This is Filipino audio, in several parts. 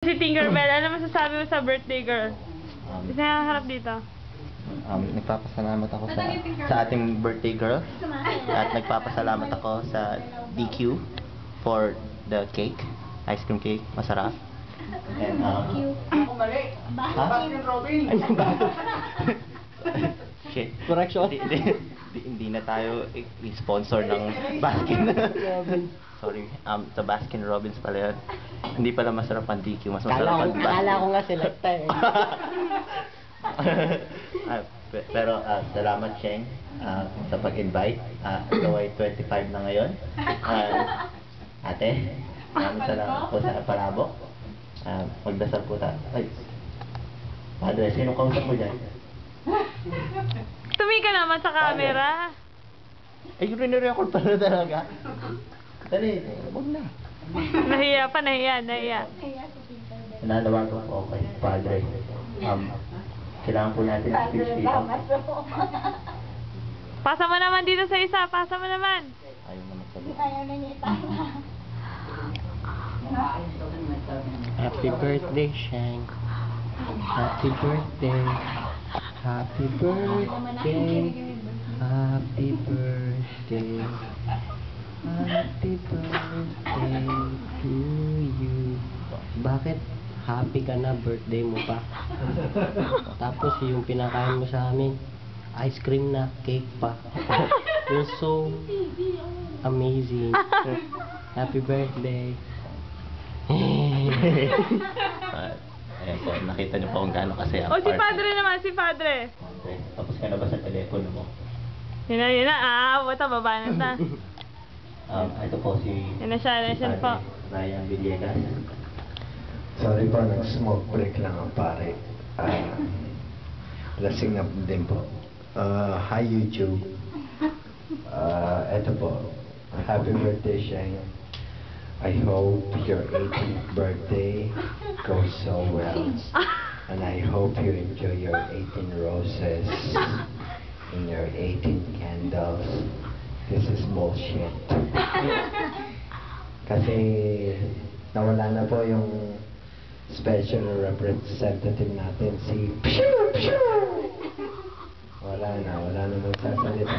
Si Tinkerbell, ano masasabi mo sa birthday girl? Isa harap dito. Nagpapasalamat ako sa ating birthday girl at nagpapasalamat ako sa DQ for the cake, ice cream cake, masarap. And Baskin Robbins. Shit. Correction. Hindi na tayo sponsor ng Baskin Robbins. Sorry. Sa Baskin Robbins pala yun. Hindi pala masarap ang DQ, mas masarap ang Baskin. Kala ko nga selecta eh. Pero salamat, Cheng, sa pag-invite. Ito ay 25 na ngayon. Ate, maraming salamat po sa palabok. Magdasal po tayo. Ay, Padre, sino kausap mo dyan? Tumi ka naman sa camera. Ay, yun rin-record pala talaga. Dali, huwag na. Nahiya. Nanawa ko po kay Padre. Kailangan po natin ang speech dito. Pasa mo naman dito sa isa. Pasa mo naman. Ayaw naman sabi. Ayaw na niya itama. Happy birthday, Shang. Happy birthday. Happy birthday. Happy birthday. Happy birthday to you. Bakit happy ka na, birthday mo pa? Tapos yung pinakain mo sa amin, ice cream na, cake pa. You're so amazing. Happy birthday. Ayan po, nakita niyo po kung gaano kasi ang O, si Padre naman, si Padre. Okay. Tapos ka na ba sa telepono mo? Yun na. Buta, baba na ta. Ito po si Yan na siya po. Ryan Villegas. Sorry po, nag-smoke break lang ang pare. Lasing na din po. Hi YouTube. Eto po. Happy birthday, Shang. I hope your 18th birthday goes so well. And I hope you enjoy your 18 roses and your 18 candles. This is bullshit. Kasi nawala na po yung special representative natin, si wala na magsasalita.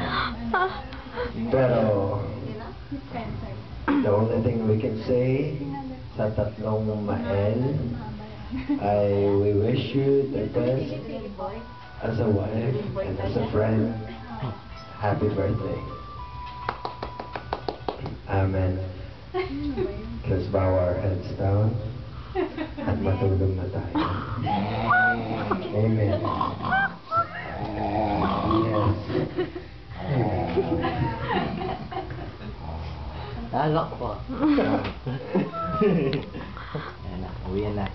Pero the only thing we can say sa tatlong mael ay we wish you the best as a wife and as a friend. Happy birthday. Amen. Let's bow our heads down at matulog na tayo. Amen. Yes. Alak po. Ayan na, uwi na.